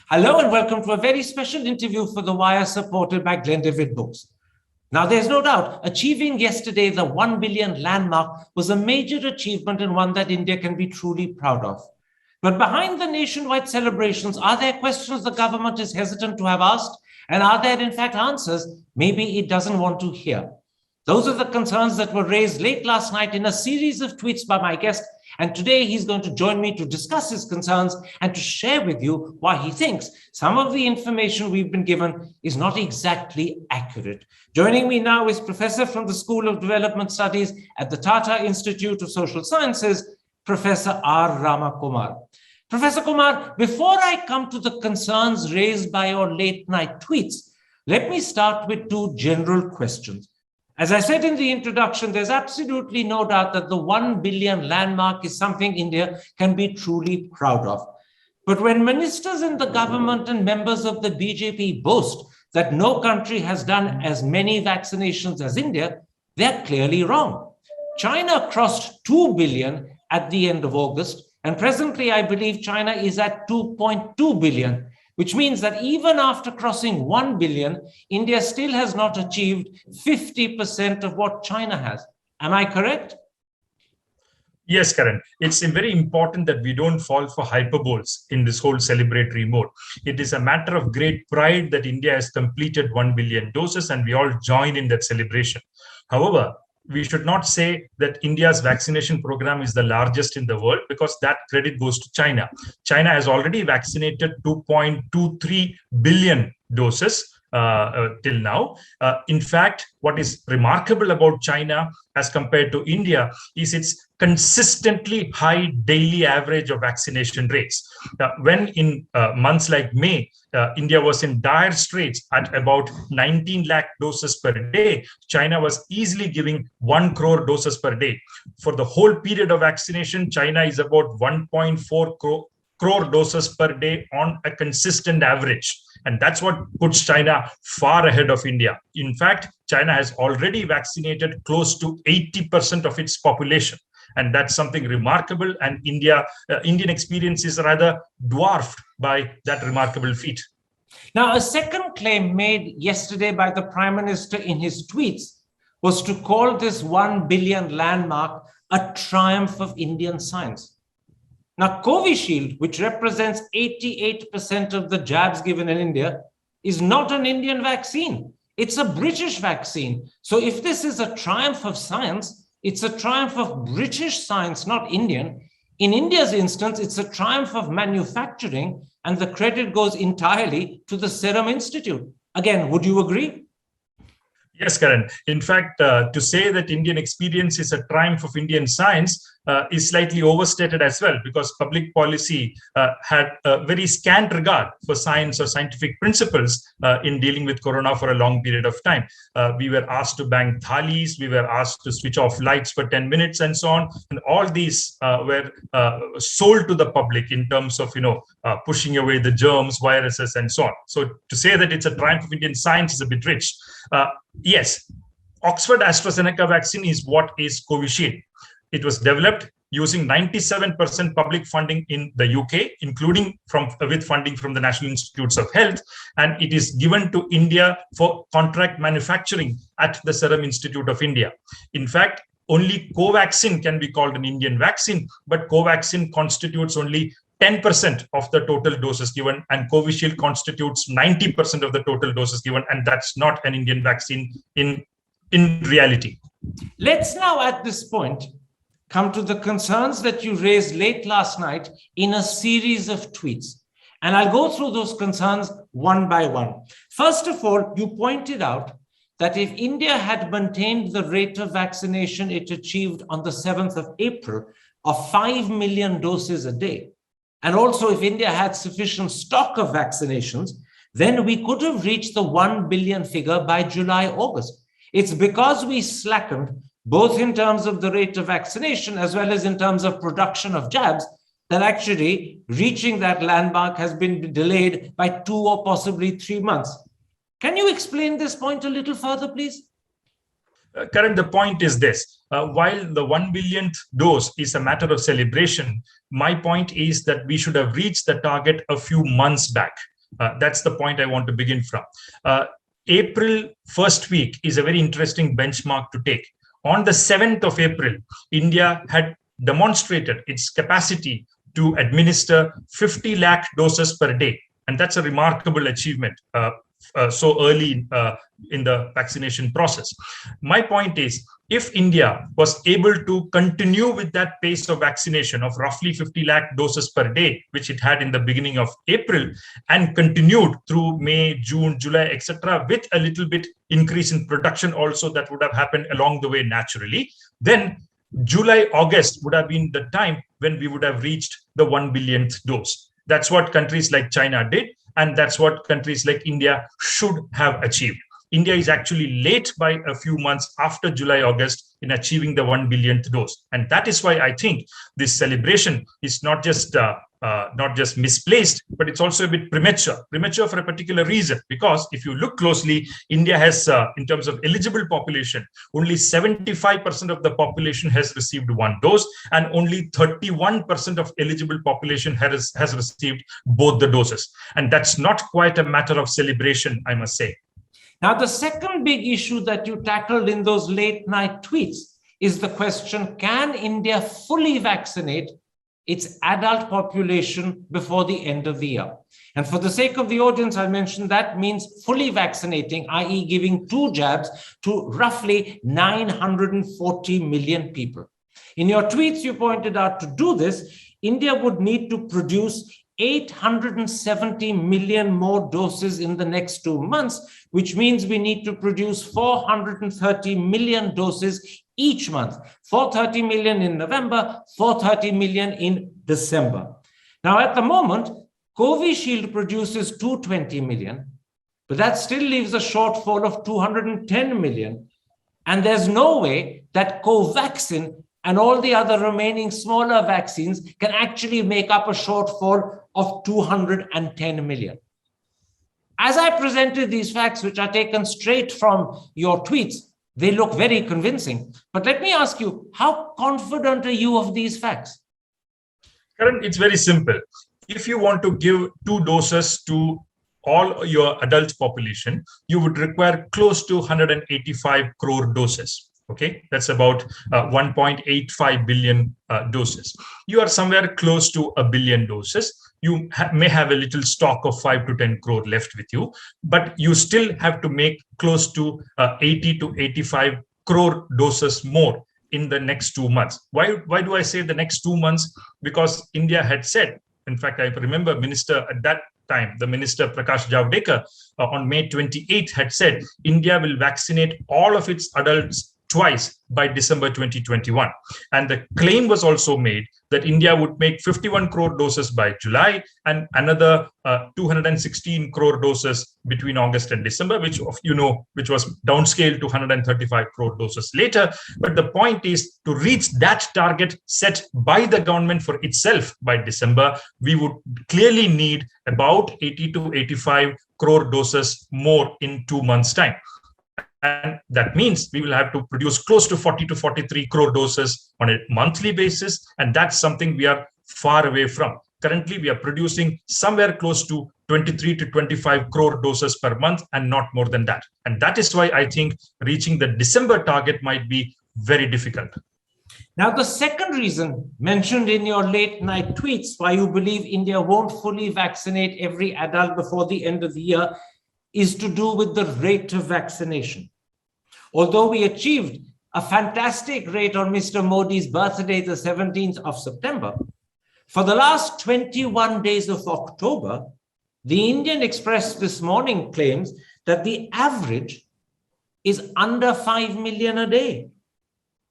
Hello and welcome to a very special interview for The Wire supported by Glendavid Books. Now, there's no doubt achieving yesterday the 1 billion landmark was a major achievement and one that India can be truly proud of. But behind the nationwide celebrations, are there questions the government is hesitant to have asked? And are there, in fact, answers maybe it doesn't want to hear? Those are the concerns that were raised late last night in a series of tweets by my guest. And today he's going to join me to discuss his concerns and to share with you why he thinks some of the information we've been given is not exactly accurate. Joining me now is Professor from the School of Development Studies at the Tata Institute of Social Sciences, Professor R. Ramakumar. Professor Kumar, before I come to the concerns raised by your late night tweets, let me start with two general questions. As I said in the introduction, there's absolutely no doubt that the 1 billion landmark is something India can be truly proud of. But when ministers in the government and members of the BJP boast that no country has done as many vaccinations as India, they're clearly wrong. China crossed 2 billion at the end of August, and presently I believe China is at 2.2 billion. Which means that even after crossing 1 billion, India still has not achieved 50% of what China has. Am I correct? Yes, Karan. It's very important that we don't fall for hyperboles in this whole celebratory mode. It is a matter of great pride that India has completed 1 billion doses and we all join in that celebration. However, we should not say that India's vaccination program is the largest in the world because that credit goes to China. China has already vaccinated 2.23 billion doses till now. In fact, what is remarkable about China as compared to India is its consistently high daily average of vaccination rates. When in months like May, India was in dire straits at about 19 lakh doses per day, China was easily giving 1 crore doses per day. For the whole period of vaccination, China is about 1.4 crore doses per day on a consistent average. And that's what puts China far ahead of India. In fact, China has already vaccinated close to 80% of its population. And that's something remarkable. And Indian experience is rather dwarfed by that remarkable feat. Now, a second claim made yesterday by the Prime Minister in his tweets was to call this 1 billion landmark a triumph of Indian science. Now, Covishield, which represents 88% of the jabs given in India, is not an Indian vaccine. It's a British vaccine. So if this is a triumph of science, it's a triumph of British science, not Indian. In India's instance, it's a triumph of manufacturing, and the credit goes entirely to the Serum Institute. Again, would you agree? Yes, Karan. In fact, to say that Indian experience is a triumph of Indian science is slightly overstated as well, because public policy had a very scant regard for science or scientific principles in dealing with corona for a long period of time. We were asked to bang thalis, we were asked to switch off lights for 10 minutes and so on. And all these were sold to the public in terms of, pushing away the germs, viruses, and so on. So to say that it's a triumph of Indian science is a bit rich. Yes, Oxford AstraZeneca vaccine is what is Covishield. It was developed using 97% public funding in the UK, including with funding from the National Institutes of Health, and it is given to India for contract manufacturing at the Serum Institute of India. In fact, only Covaxin can be called an Indian vaccine, but Covaxin constitutes only 10% of the total doses given, and Covishield constitutes 90% of the total doses given, and that's not an Indian vaccine in reality. Let's now, at this point, come to the concerns that you raised late last night in a series of tweets. And I'll go through those concerns one by one. First of all, you pointed out that if India had maintained the rate of vaccination it achieved on the 7th of April of 5 million doses a day, and also if India had sufficient stock of vaccinations, then we could have reached the 1 billion figure by July, August. It's because we slackened, both in terms of the rate of vaccination as well as in terms of production of jabs, that actually reaching that landmark has been delayed by 2 or possibly 3 months. Can you explain this point a little further, please? Karan, the point is this. While the 1 billionth dose is a matter of celebration, my point is that we should have reached the target a few months back. That's the point I want to begin from. April first week is a very interesting benchmark to take. On the 7th of April, India had demonstrated its capacity to administer 50 lakh doses per day. And that's a remarkable achievement so early in the vaccination process. My point is, if India was able to continue with that pace of vaccination of roughly 50 lakh doses per day, which it had in the beginning of April, and continued through May, June, July, etc., with a little bit increase in production also that would have happened along the way naturally, then July, August would have been the time when we would have reached the 1 billionth dose. That's what countries like China did, and that's what countries like India should have achieved. India is actually late by a few months after July, August in achieving the 1 billionth dose. And that is why I think this celebration is not just misplaced, but it's also a bit premature. Premature for a particular reason, because if you look closely, India has, in terms of eligible population, only 75% of the population has received one dose, and only 31% of eligible population has received both the doses. And that's not quite a matter of celebration, I must say. Now, the second big issue that you tackled in those late night tweets is the question, can India fully vaccinate its adult population before the end of the year? And for the sake of the audience, I mentioned that means fully vaccinating, i.e. giving 2 jabs to roughly 940 million people. In your tweets, you pointed out to do this, India would need to produce 870 million more doses in the next 2 months, which means we need to produce 430 million doses each month, 430 million in November, 430 million in December. Now, at the moment, Covishield produces 220 million, but that still leaves a shortfall of 210 million. And there's no way that Covaxin and all the other remaining smaller vaccines can actually make up a shortfall of 210 million. As I presented these facts, which are taken straight from your tweets, they look very convincing. But let me ask you, how confident are you of these facts? Karan, it's very simple. If you want to give 2 doses to all your adult population, you would require close to 185 crore doses. Okay, that's about 1.85 billion doses. You are somewhere close to a billion doses. You may have a little stock of 5 to 10 crore left with you, but you still have to make close to 80 to 85 crore doses more in the next 2 months. Why do I say the next 2 months? Because India had said, in fact, I remember Minister at that time, the Minister Prakash Javadekar on May 28th had said, India will vaccinate all of its adults twice by December 2021. And the claim was also made that India would make 51 crore doses by July and another 216 crore doses between August and December, which was downscaled to 135 crore doses later. But the point is, to reach that target set by the government for itself by December, we would clearly need about 80 to 85 crore doses more in 2 months' time. And that means we will have to produce close to 40 to 43 crore doses on a monthly basis. And that's something we are far away from. Currently, we are producing somewhere close to 23 to 25 crore doses per month and not more than that. And that is why I think reaching the December target might be very difficult. Now, the second reason mentioned in your late night tweets why you believe India won't fully vaccinate every adult before the end of the year is to do with the rate of vaccination. Although we achieved a fantastic rate on Mr. Modi's birthday, the 17th of September, for the last 21 days of October, the Indian Express this morning claims that the average is under 5 million a day.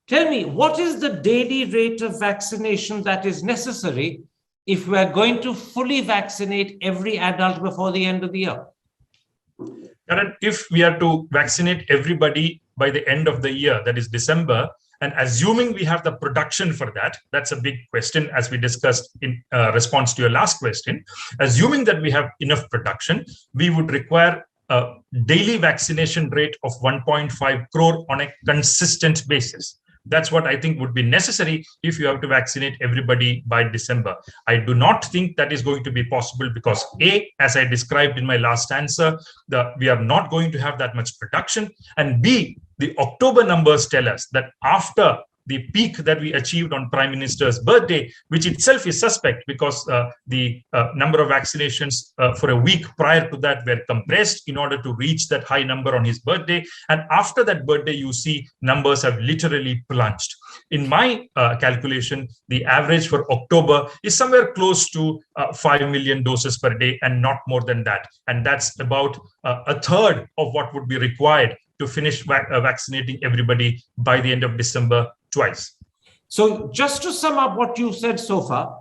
Tell me, what is the daily rate of vaccination that is necessary if we are going to fully vaccinate every adult before the end of the year? Karan, if we are to vaccinate everybody by the end of the year, that is December, and assuming we have the production for that, that's a big question, as we discussed in response to your last question. Assuming that we have enough production, we would require a daily vaccination rate of 1.5 crore on a consistent basis. That's what I think would be necessary if you have to vaccinate everybody by December. I do not think that is going to be possible because A, as I described in my last answer, we are not going to have that much production. And B, the October numbers tell us that after the peak that we achieved on Prime Minister's birthday, which itself is suspect because the number of vaccinations for a week prior to that were compressed in order to reach that high number on his birthday. And after that birthday, you see numbers have literally plunged. In my calculation, the average for October is somewhere close to 5 million doses per day and not more than that. And that's about a third of what would be required to finish vaccinating everybody by the end of December twice. So just to sum up what you said so far,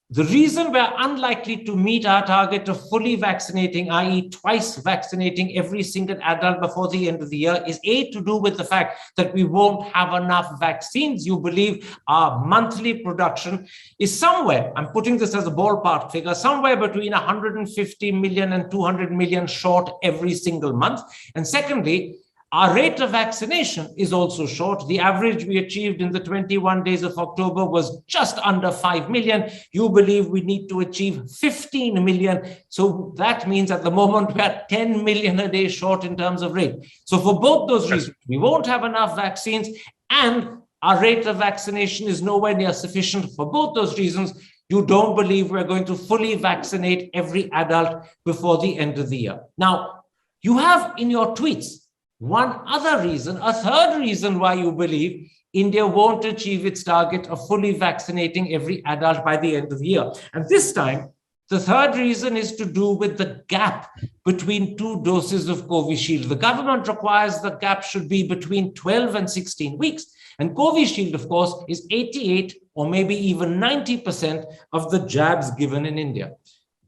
the reason we're unlikely to meet our target of fully vaccinating, i.e. twice vaccinating every single adult before the end of the year, is A, to do with the fact that we won't have enough vaccines. You believe our monthly production is somewhere, I'm putting this as a ballpark figure, somewhere between 150 million and 200 million short every single month. And secondly, our rate of vaccination is also short. The average we achieved in the 21 days of October was just under 5 million. You believe we need to achieve 15 million. So that means at the moment we're 10 million a day short in terms of rate. So for both those reasons, we won't have enough vaccines and our rate of vaccination is nowhere near sufficient. For both those reasons, you don't believe we're going to fully vaccinate every adult before the end of the year. Now, you have in your tweets one other reason, a third reason why you believe India won't achieve its target of fully vaccinating every adult by the end of the year. And this time, the third reason is to do with the gap between two doses of Covishield. The government requires the gap should be between 12 and 16 weeks. And Covishield, of course, is 88 or maybe even 90% of the jabs given in India.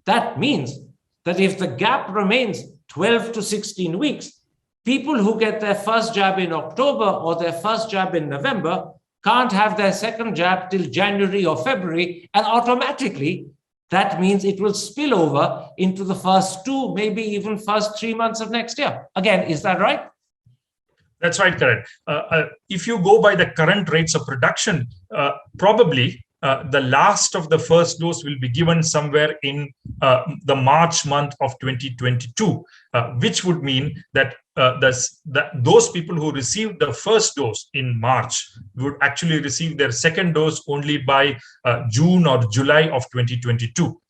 That means that if the gap remains 12 to 16 weeks, people who get their first jab in October or their first jab in November can't have their second jab till January or February, and automatically that means it will spill over into the first 2, maybe even first 3 months of next year. Again, is that right? That's right, Karan. If you go by the current rates of production, probably the last of the first dose will be given somewhere in the March month of 2022, which would mean that those people who received the first dose in March would actually receive their second dose only by June or July of 2022.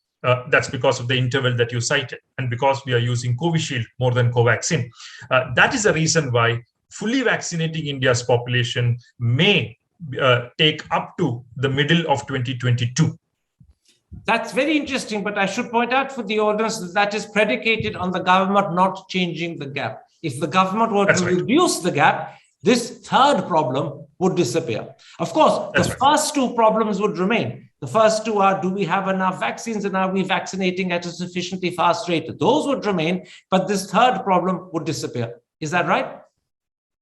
That's because of the interval that you cited, and because we are using Covishield more than Covaxin. That is the reason why fully vaccinating India's population may take up to the middle of 2022. That's very interesting, but I should point out for the audience that is predicated on the government not changing the gap. If the government were to reduce the gap, this third problem would disappear. Of course, the first two problems would remain. The first two are, do we have enough vaccines and are we vaccinating at a sufficiently fast rate? Those would remain, but this third problem would disappear. Is that right?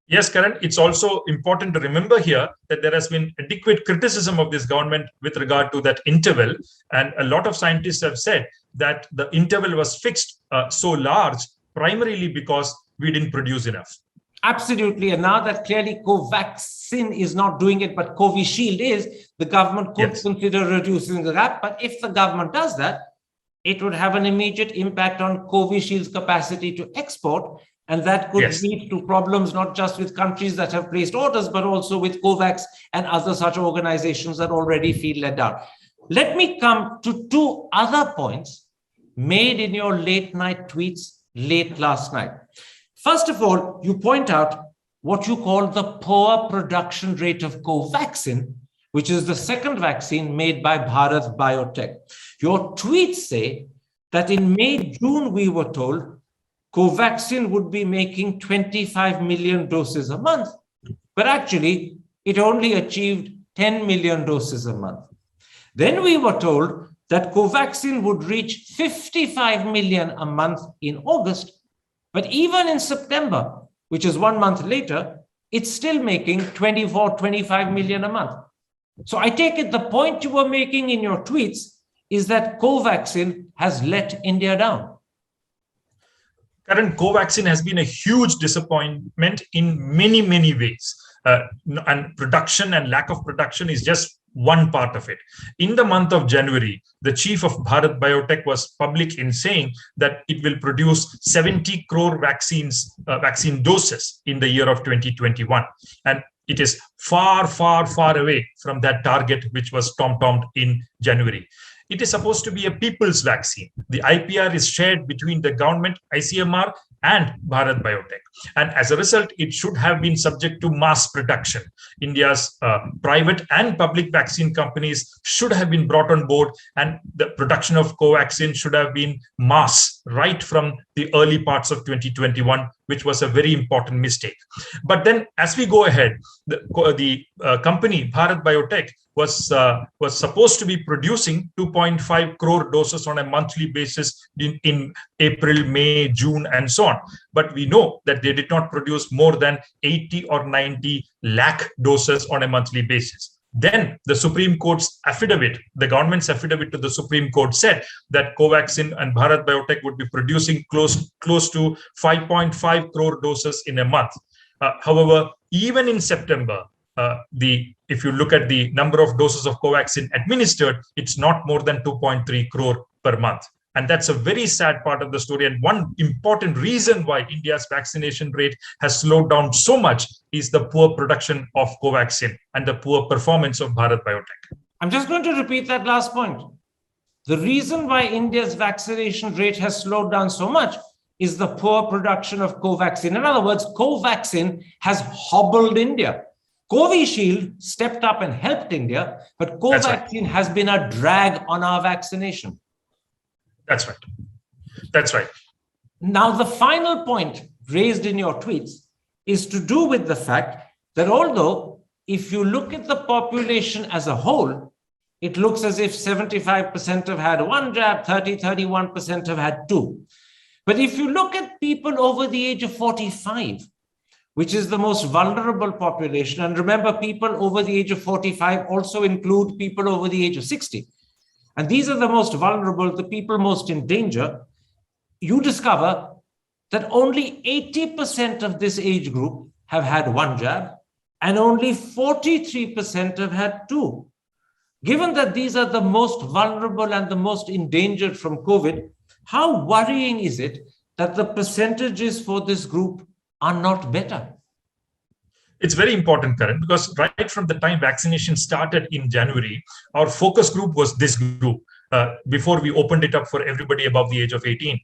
Yes, Karan, it's also important to remember here that there has been adequate criticism of this government with regard to that interval. And a lot of scientists have said that the interval was fixed so large primarily because we didn't produce enough. Absolutely. And now that clearly Covaxin is not doing it, but Covishield is, the government could consider reducing the gap. But if the government does that, it would have an immediate impact on Covishield's capacity to export. And that could lead to problems not just with countries that have placed orders, but also with COVAX and other such organizations that already feel let down. Let me come to two other points made in your late night tweets late last night. First of all, you point out what you call the poor production rate of Covaxin, which is the second vaccine made by Bharat Biotech. Your tweets say that in May, June, we were told Covaxin would be making 25 million doses a month, but actually it only achieved 10 million doses a month. Then we were told that Covaxin would reach 55 million a month in August, but even in September, which is 1 month later, it's still making 24, 25 million a month. So I take it the point you were making in your tweets is that Covaxin has let India down. Current Covaxin has been a huge disappointment in many, many ways. and production and lack of production is just one part of it. In the month of January, the chief of Bharat Biotech was public in saying that it will produce 70 crore vaccine doses in the year of 2021. And it is far, far, far away from that target, which was tom-tommed in January. It is supposed to be a people's vaccine. The IPR is shared between the government, ICMR, and Bharat Biotech. And as a result, it should have been subject to mass production. India's private and public vaccine companies should have been brought on board, and the production of Covaxin should have been mass right from the early parts of 2021, which was a very important mistake. But then as we go ahead, the company, Bharat Biotech, was supposed to be producing 2.5 crore doses on a monthly basis in April, May, June, and so on. But we know that they did not produce more than 80 or 90 lakh doses on a monthly basis. Then the Supreme Court's affidavit, the government's affidavit to the Supreme Court, said that Covaxin and Bharat Biotech would be producing close to 5.5 crore doses in a month. However, even in September, if you look at the number of doses of Covaxin administered, it's not more than 2.3 crore per month. And that's a very sad part of the story. And one important reason why India's vaccination rate has slowed down so much is the poor production of Covaxin and the poor performance of Bharat Biotech. I'm just going to repeat that last point. The reason why India's vaccination rate has slowed down so much is the poor production of Covaxin. In other words, Covaxin has hobbled India. Covishield stepped up and helped India, but Covaxin has been a drag on our vaccination. That's right. That's right. Now, the final point raised in your tweets is to do with the fact that although if you look at the population as a whole, it looks as if 75% have had one jab, 31% have had two. But if you look at people over the age of 45, which is the most vulnerable population, and remember, people over the age of 45 also include people over the age of 60. And these are the most vulnerable, the people most in danger. You discover that only 80% of this age group have had one jab, and only 43% have had two. Given that these are the most vulnerable and the most endangered from COVID, how worrying is it that the percentages for this group are not better? It's very important, Karan, because right from the time vaccination started in January, our focus group was this group. Before we opened it up for everybody above the age of 18,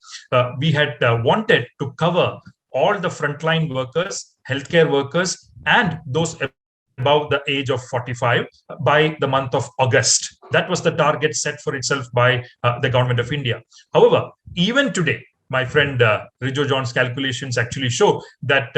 we had wanted to cover all the frontline workers, healthcare workers, and those above the age of 45 by the month of August. That was the target set for itself by the government of India. However, even today, my friend Rijo John's calculations actually show that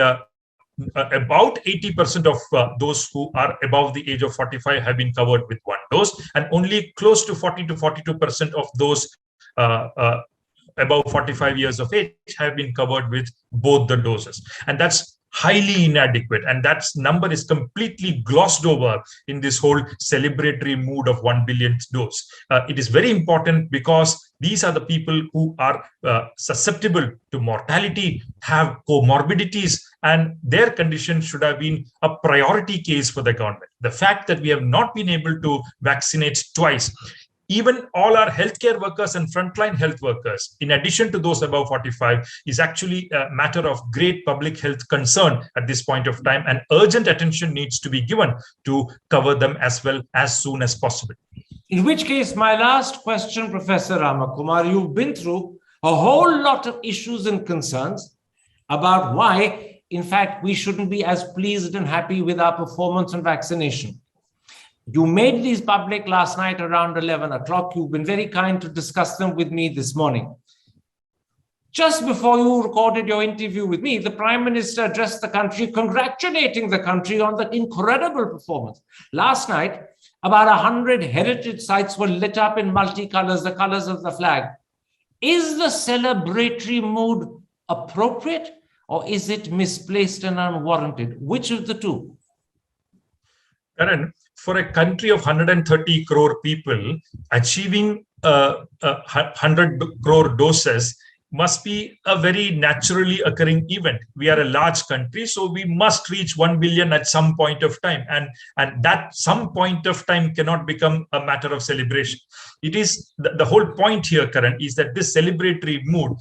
about 80% of those who are above the age of 45 have been covered with one dose, and only close to 40 to 42% of those above 45 years of age have been covered with both the doses. And that's highly inadequate. And that number is completely glossed over in this whole celebratory mood of 1 billionth dose. It is very important because these are the people who are susceptible to mortality, have comorbidities, and their condition should have been a priority case for the government. The fact that we have not been able to vaccinate twice, even all our healthcare workers and frontline health workers, in addition to those above 45, is actually a matter of great public health concern at this point of time, and urgent attention needs to be given to cover them as well as soon as possible. In which case, my last question, Professor Ramakumar, you've been through a whole lot of issues and concerns about why, in fact, we shouldn't be as pleased and happy with our performance on vaccination. You made these public last night around 11 o'clock. You've been very kind to discuss them with me this morning. Just before you recorded your interview with me, the Prime Minister addressed the country, congratulating the country on the incredible performance. Last night, about 100 heritage sites were lit up in multicolors, the colors of the flag. Is the celebratory mood appropriate, or is it misplaced and unwarranted? Which of the two? Karan, for a country of 130 crore people, achieving 100 crore doses must be a very naturally occurring event. We are a large country, so we must reach 1 billion at some point of time. And that some point of time cannot become a matter of celebration. It is the whole point here, Karan, is that this celebratory mood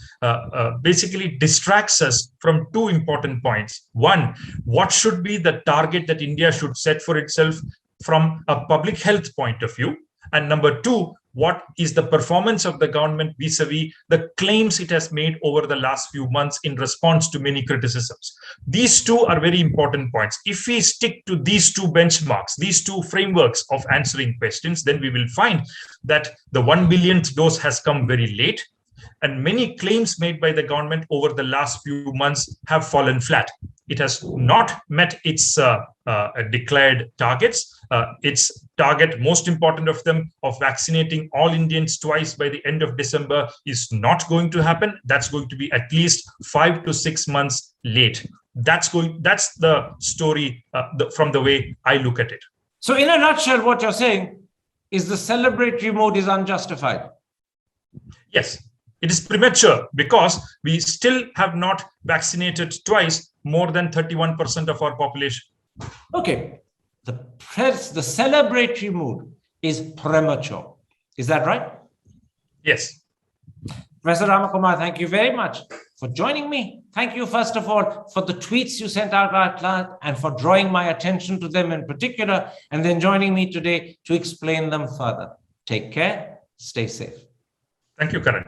basically distracts us from two important points. One, what should be the target that India should set for itself from a public health point of view? And number two, what is the performance of the government vis-a-vis the claims it has made over the last few months in response to many criticisms? These two are very important points. If we stick to these two benchmarks, these two frameworks of answering questions, then we will find that the 1 billionth dose has come very late, and many claims made by the government over the last few months have fallen flat. It has not met its declared targets. Its target, most important of them, of vaccinating all Indians twice by the end of December is not going to happen. That's going to be at least 5 to 6 months late. That's the story from the way I look at it. So in a nutshell, what you're saying is the celebratory mode is unjustified. Yes, it is premature because we still have not vaccinated twice more than 31% of our population. Okay, the celebratory mood is premature. Is that right? Yes. Professor Ramakumar, thank you very much for joining me. Thank you, first of all, for the tweets you sent out last night and for drawing my attention to them in particular, and then joining me today to explain them further. Take care. Stay safe. Thank you, Karan.